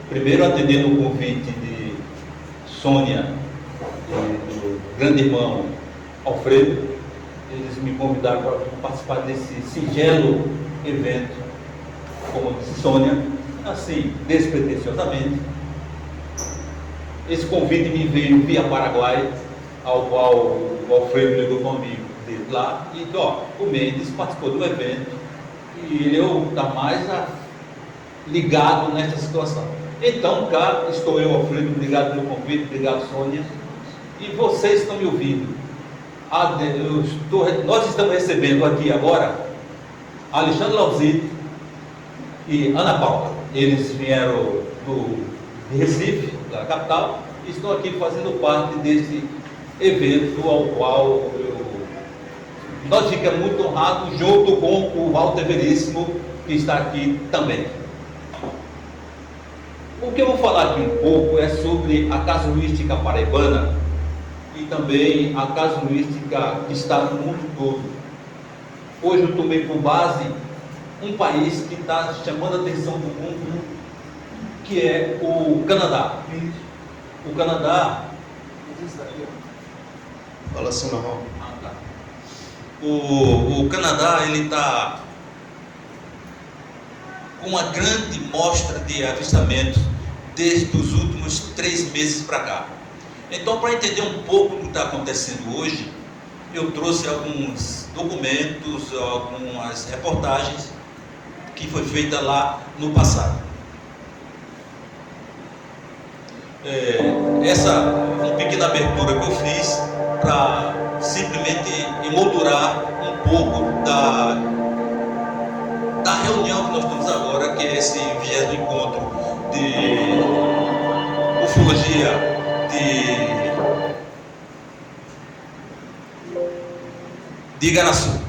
Primeiro, atendendo o convite de Sônia e do grande irmão Alfredo, eles me convidaram para participar desse singelo evento, como disse Sônia, assim, despretensiosamente. Esse convite me veio via Paraguai, ao qual o Alfredo ligou comigo dele lá, e o Mendes participou do evento, e eu está mais ligado nessa situação. Então, cá estou eu, Alfredo, obrigado pelo convite, obrigado, Sônia, e vocês estão me ouvindo. Nós estamos recebendo aqui agora Alexandre Lauzito e Ana Paula. Eles vieram de Recife, da capital, e estão aqui fazendo parte desse evento ao qual nós ficamos muito honrados, junto com o Walter Veríssimo, que está aqui também. O que eu vou falar aqui um pouco é sobre a casuística paraibana e também a casuística que está no mundo todo. Hoje eu tomei por base um país que está chamando a atenção do mundo, que é o Canadá. O Canadá... Fala assim, não. Tá. O Canadá, ele está com uma grande mostra de avistamentos desde os últimos 3 meses para cá. Então, para entender um pouco do que está acontecendo hoje, eu trouxe alguns documentos, algumas reportagens que foi feita lá no passado. Essa uma pequena abertura que eu fiz para simplesmente emoldurar um pouco da reunião que nós temos agora, que é esse 20º encontro de ufologia de Igaraçu.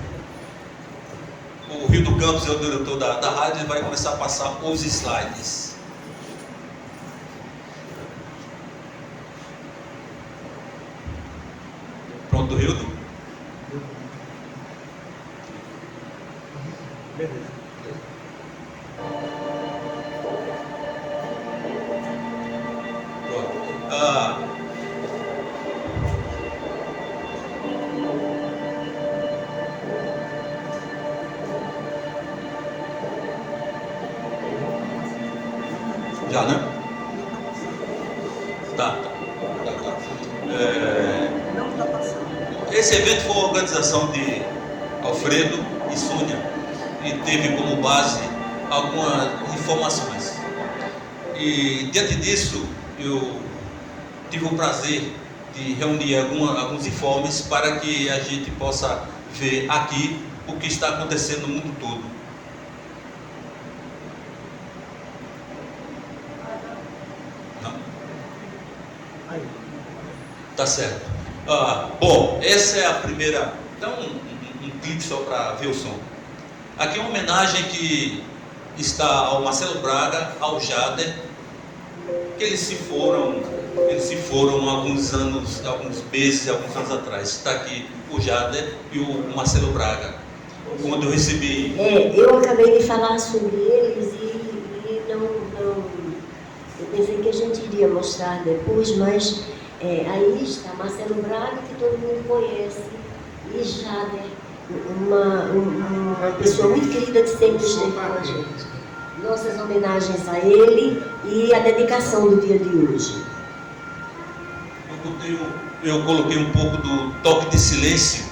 O Rio do Campos é o diretor da rádio e vai começar a passar os slides. Pronto, Rildo? Beleza. Já, né? Tá. Não está passando. Esse evento foi uma organização de Alfredo e Sônia e teve como base algumas informações. E diante disso, eu tive o prazer de reunir alguns informes para que a gente possa ver aqui o que está acontecendo no mundo todo. Não? Tá certo. Bom, essa é a primeira. Então, um clipe só para ver o som. Aqui é uma homenagem que está ao Marcelo Braga, ao Jader, que eles se foram alguns meses, alguns anos atrás. Está aqui o Jader e o Marcelo Braga. Quando eu recebi... eu acabei de falar sobre eles e não... Eu pensei que a gente iria mostrar depois, mas aí está Marcelo Braga, que todo mundo conhece, e Jader, uma pessoa muito querida que sempre esteve com a gente. Nossas homenagens a ele e a dedicação do dia de hoje. Eu coloquei um pouco do toque de silêncio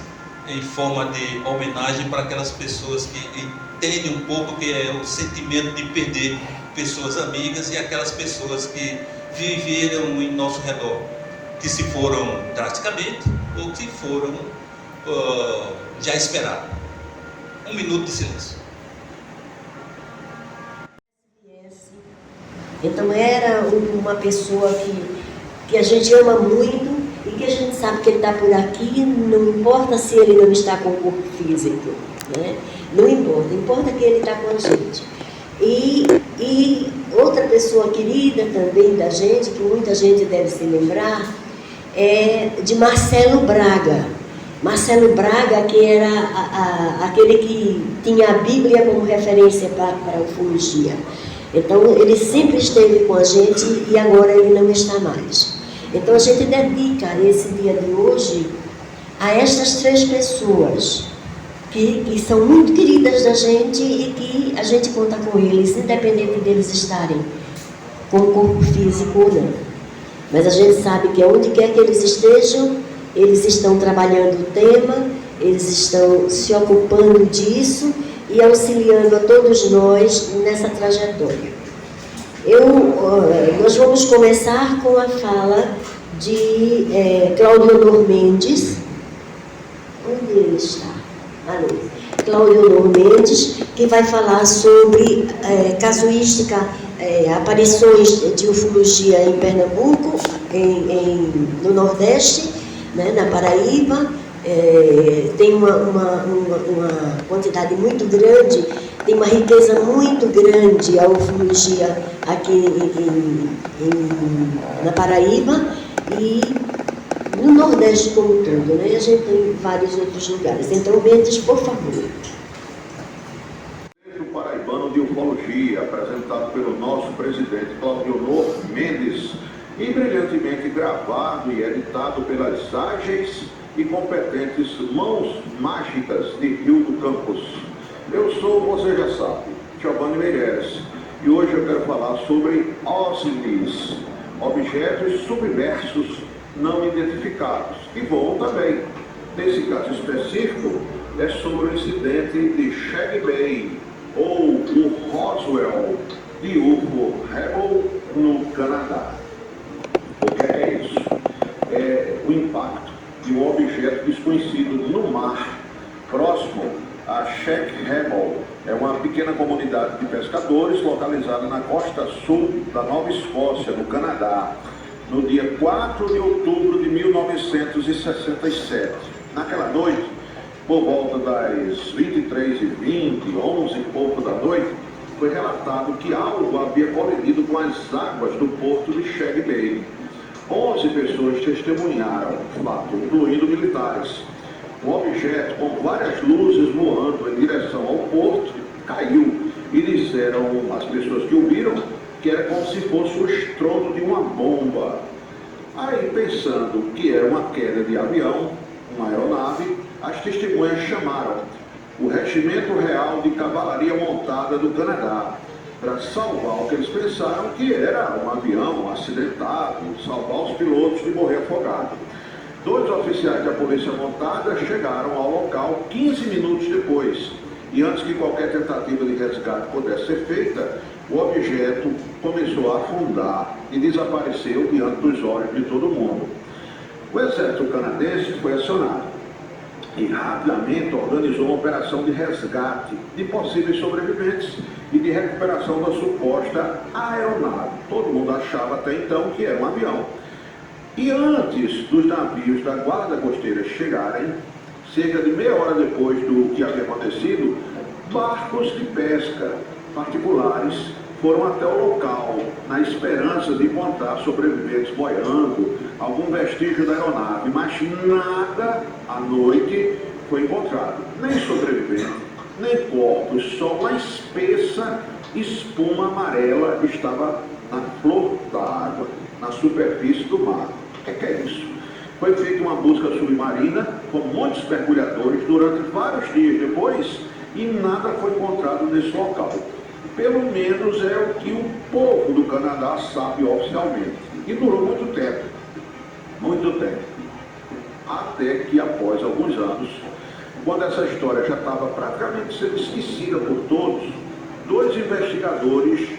em forma de homenagem para aquelas pessoas que entendem um pouco o que é o sentimento de perder pessoas amigas e aquelas pessoas que viveram em nosso redor, que se foram drasticamente ou que foram já esperados. 1 minuto de silêncio. Então era uma pessoa que a gente ama muito e que a gente sabe que ele está por aqui, não importa se ele não está com o corpo físico, né? Não importa, importa que ele está com a gente. E outra pessoa pessoa querida também da gente, que muita gente deve se lembrar, é de Marcelo Braga. Marcelo Braga, que era aquele que tinha a Bíblia como referência para a ufologia. Então, ele sempre esteve com a gente e agora ele não está mais. Então, a gente dedica esse dia de hoje a estas 3 pessoas que são muito queridas da gente e que a gente conta com eles, independente deles estarem com o corpo físico ou não. Mas a gente sabe que onde quer que eles estejam, eles estão trabalhando o tema, eles estão se ocupando disso e auxiliando a todos nós nessa trajetória. Nós vamos começar com a fala de Claudionor Mendes. Onde ele está? Claudionor Mendes, que vai falar sobre casuística, aparições de ufologia em Pernambuco, no Nordeste, né, na Paraíba. Tem uma quantidade muito grande, tem uma riqueza muito grande a ufologia aqui na Paraíba e no Nordeste como um todo, né? A gente tem vários outros lugares. Então, Mendes, por favor. O Paraibano de Ufologia, apresentado pelo nosso presidente Claudionor Mendes, e brilhantemente gravado e editado pelas ágeis e competentes mãos mágicas de Rio do Campos. Eu sou, você já sabe, Giovanni Meireles, e hoje eu quero falar sobre OVNIs, objetos submersos não identificados, que voam também. Nesse caso específico, é sobre o incidente de Shag Bay, ou o Roswell, de UFO Rebel, no Canadá. O que é isso? É o impacto de um objeto desconhecido no mar, próximo a Shag Rebel. É uma pequena comunidade de pescadores localizada na costa sul da Nova Escócia, no Canadá, no dia 4 de outubro de 1967. Naquela noite, por volta das 23h20, 11 e pouco da noite, foi relatado que algo havia colidido com as águas do porto de Shag Bay. 11 pessoas testemunharam o fato, incluindo militares. Um objeto com várias luzes voando em direção ao porto caiu e disseram as pessoas que o viram que era como se fosse o estrondo de uma bomba. Aí, pensando que era uma queda de avião, uma aeronave, as testemunhas chamaram o Regimento Real de Cavalaria Montada do Canadá para salvar o que eles pensaram que era um avião acidentado, salvar os pilotos de morrer afogado. 2 oficiais da Polícia Montada chegaram ao local 15 minutos depois, e antes que qualquer tentativa de resgate pudesse ser feita, o objeto começou a afundar e desapareceu diante dos olhos de todo mundo. O exército canadense foi acionado e rapidamente organizou uma operação de resgate de possíveis sobreviventes e de recuperação da suposta aeronave. Todo mundo achava até então que era um avião. E antes dos navios da guarda costeira chegarem, cerca de meia hora depois do que havia acontecido, barcos de pesca particulares foram até o local, na esperança de encontrar sobreviventes boiando, algum vestígio da aeronave, mas nada à noite foi encontrado. Nem sobrevivente, nem corpos, só uma espessa espuma amarela estava na flor da água, na superfície do mar. O que é isso? Foi feita uma busca submarina com muitos mergulhadores durante vários dias depois e nada foi encontrado nesse local. Pelo menos é o que o povo do Canadá sabe oficialmente. E durou muito tempo. Muito tempo. Até que após alguns anos, quando essa história já estava praticamente sendo esquecida por todos, 2 investigadores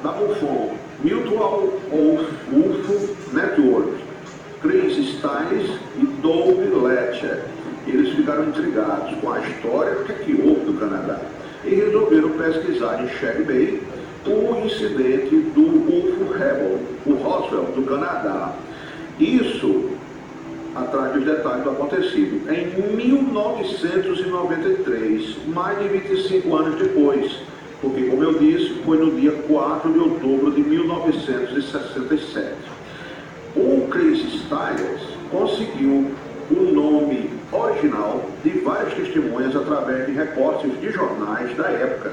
da MUFON, Mutual UFO Network, Chris Stiles e Doug Letcher, eles ficaram intrigados com a história que houve do Canadá e resolveram pesquisar em Shag Bay o incidente do UFO Rebel, o Roswell, do Canadá. Isso atrás dos detalhes do acontecido. Em 1993, mais de 25 anos depois, porque, como eu disse, foi no dia 4 de outubro de 1967. O Chris Stiles conseguiu o nome original de várias testemunhas através de recortes de jornais da época.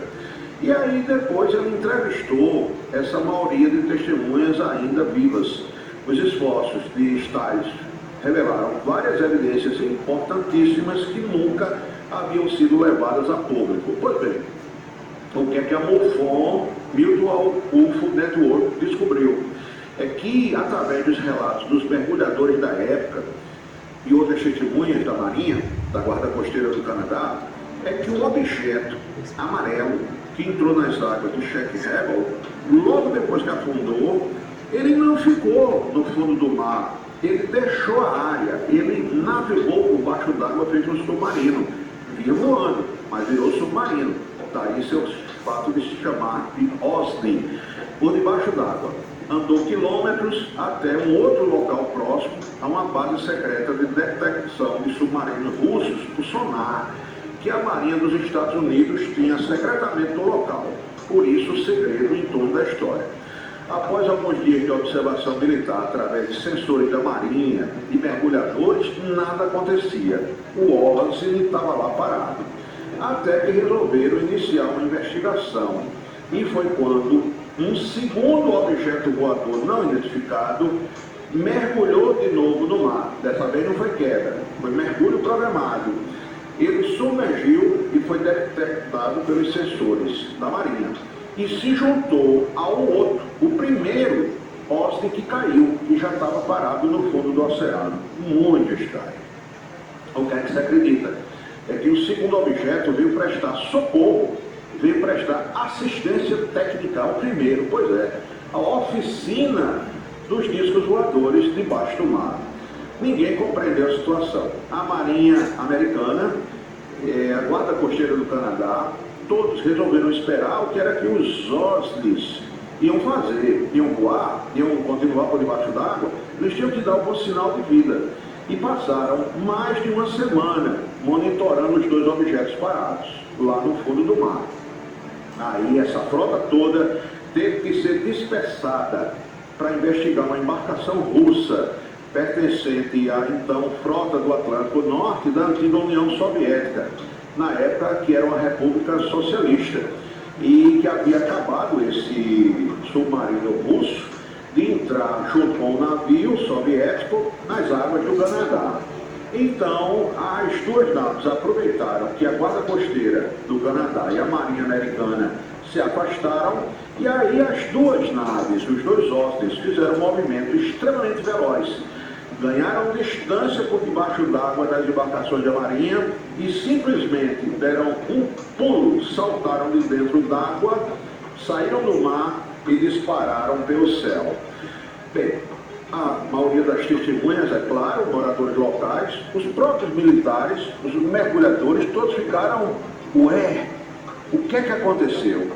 E aí depois ele entrevistou essa maioria de testemunhas ainda vivas. Os esforços de Stiles revelaram várias evidências importantíssimas que nunca haviam sido levadas a público. Pois bem, o que é que a MUFON, Mutual UFO Network, descobriu? É que, através dos relatos dos mergulhadores da época e outras testemunhas da Marinha, da Guarda Costeira do Canadá, é que um objeto amarelo que entrou nas águas do Sheikh Rebel, logo depois que afundou, ele não ficou no fundo do mar, ele deixou a área, ele navegou por baixo d'água feito um submarino, vinha voando, mas virou submarino. Daí seu fato de se chamar de OSNI, por debaixo d'água. Andou quilômetros até um outro local próximo a uma base secreta de detecção de submarinos russos por sonar, que a Marinha dos Estados Unidos tinha secretamente no local. Por isso o segredo em torno da história. Após alguns dias de observação militar através de sensores da Marinha e mergulhadores, nada acontecia. O OSNI estava lá parado. Até que resolveram iniciar uma investigação. E foi quando um segundo objeto voador não identificado mergulhou de novo no mar. Dessa vez não foi queda, foi mergulho programado. Ele submergiu e foi detectado pelos sensores da Marinha. E se juntou ao outro, o primeiro OSNI que caiu, que já estava parado no fundo do oceano. Muito estranho. O que é que se acredita? É que o segundo objeto veio prestar socorro, veio prestar assistência técnica ao primeiro, pois é, a oficina dos discos voadores debaixo do mar. Ninguém compreendeu a situação. A Marinha Americana, a Guarda Costeira do Canadá, todos resolveram esperar o que era que os OSNIs iam fazer, iam voar, iam continuar por debaixo d'água, eles tinham que dar um bom sinal de vida. E passaram mais de uma semana monitorando os dois objetos parados, lá no fundo do mar. Aí essa frota toda teve que ser dispersada para investigar uma embarcação russa pertencente à então Frota do Atlântico Norte da antiga União Soviética, na época que era uma república socialista, e que havia acabado esse submarino russo de entrar junto com o navio soviético nas águas do Canadá. Então, as duas naves aproveitaram que a Guarda Costeira do Canadá e a Marinha Americana se afastaram, e aí as duas naves, os dois OSNIs, fizeram um movimento extremamente veloz. Ganharam distância por debaixo d'água das embarcações da Marinha e simplesmente deram um pulo, saltaram de dentro d'água, saíram do mar e dispararam pelo céu. Bem, a maioria das testemunhas, é claro, moradores locais, os próprios militares, os mergulhadores, todos ficaram, ué, o que é que aconteceu?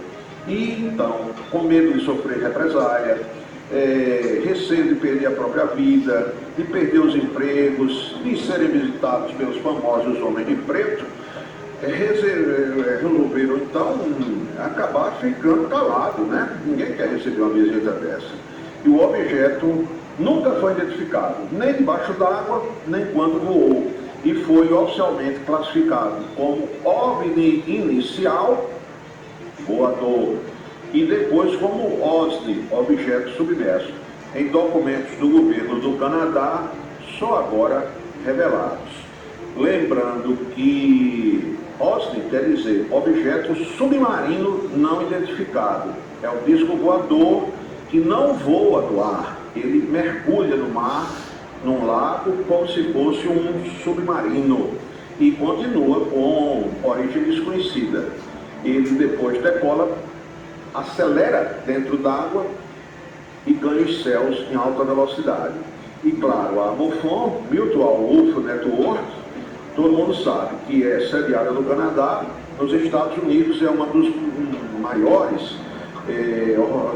E então, com medo de sofrer represália, receio de perder a própria vida, de perder os empregos, de serem visitados pelos famosos homens de preto, resolveram então acabar ficando calado, né? Ninguém quer receber uma visita dessa. E o objeto nunca foi identificado, nem debaixo d'água, nem quando voou, e foi oficialmente classificado como OVNI inicial, voador, e depois como OSNI, objeto submerso, em documentos do governo do Canadá, só agora revelados. Lembrando que OSNI quer dizer objeto submarino não identificado. É o disco voador que não voa do ar, ele mergulha no mar, num lago, como se fosse um submarino, e continua com origem desconhecida. Ele depois decola, acelera dentro d'água e ganha os céus em alta velocidade. E claro, a MUFON, Mutual UFO Network, todo mundo sabe que é sediada no Canadá, nos Estados Unidos é uma dos maiores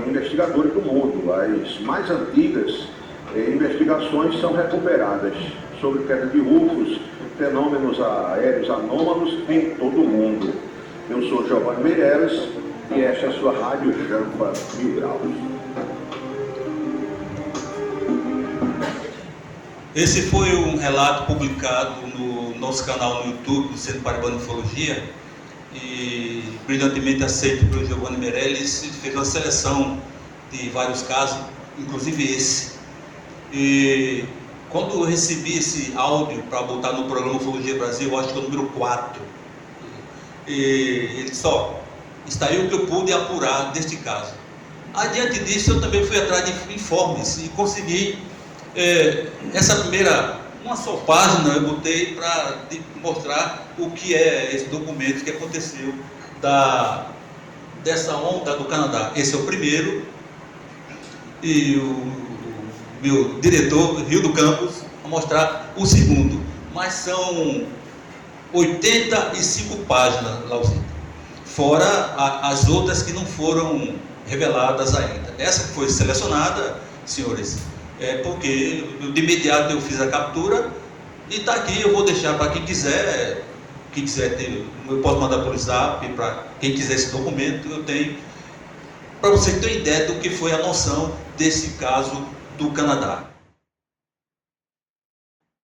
investigadores do mundo. As mais antigas investigações são recuperadas sobre queda de UFOs, fenômenos aéreos anômalos em todo o mundo. Eu sou Giovanni Meirelles E esta é a sua Rádio Jampa 1000 graus. Esse foi um relato publicado no nosso canal no YouTube, do Centro Paraibano de Ufologia, e brilhantemente aceito pelo Giovanni Meirelles. Fez uma seleção de vários casos, inclusive esse. E quando eu recebi esse áudio para botar no programa Ufologia Brasil, eu acho que é o número 4, e ele disse: ó, está aí o que eu pude apurar deste caso. Adiante disso, eu também fui atrás de informes e consegui essa primeira, uma só página, eu botei para mostrar o que é esse documento que aconteceu dessa onda do Canadá. Esse é o primeiro, e o meu diretor, Rio do Campos, a mostrar o segundo. Mas são 85 páginas, Lauzito, fora as outras que não foram reveladas ainda. Essa que foi selecionada, senhores, porque de imediato eu fiz a captura e está aqui. Eu vou deixar para quem quiser ter, eu posso mandar por zap para quem quiser esse documento. Eu tenho, para você ter uma ideia do que foi a noção desse caso do Canadá.